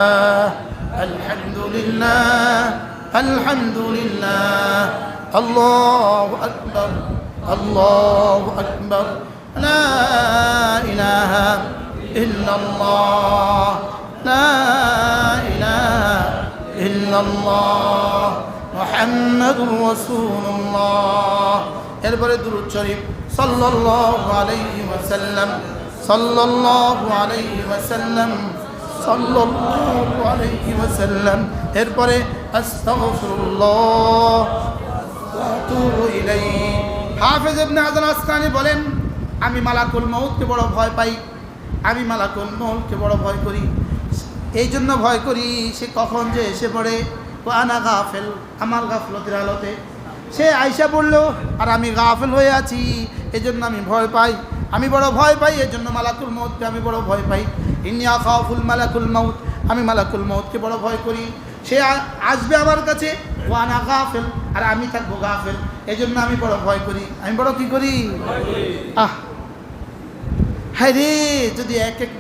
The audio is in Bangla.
الحمد لله الحمد لله الله أكبر الله أكبر لا إله إلا الله لا إله إلا الله محمد رسول الله এরপরে দুরূদ শরীফ সাল্লাল্লাহু আলাইহি ওয়াসাল্লাম সাল্লাল্লাহু আলাইহি ওয়াসাল্লাম সাল্লাল্লাহু আলাইহি ওয়াসাল্লাম এরপরে আস্তাগফিরুল্লাহ ওয়া আতুবু ইলাইহি। হাফেজ ইবনে হাজার আসকালানী বলেন, আমি মালাকুল মউতকে বড় ভয় পাই, আমি মালাকুল মউতকে বড় ভয় করি। এই জন্য ভয় করি সে কখন যে এসে পড়ে, আনা গাফেল, আমার গাফলতের হালতে সে আয়সা পড়ল আর আমি গাফেল হয়ে আছি, এজন্য আমি ভয় পাই, আমি বড় ভয় পাই, এজন্য মালাকুল মউতকে আমি বড় ভয় পাই। ইন্নী আখাফুল মালাকুল মউত, আমি মালাকুল মউতকে বড় ভয় করি। সে আসবে আমার কাছে, ও আনা গাফেল, আর আমি থাকবো গাফেল, এজন্য আমি বড় ভয় করি। আমি বড় কি করি? হ্যাঁ রে, যদি এক এক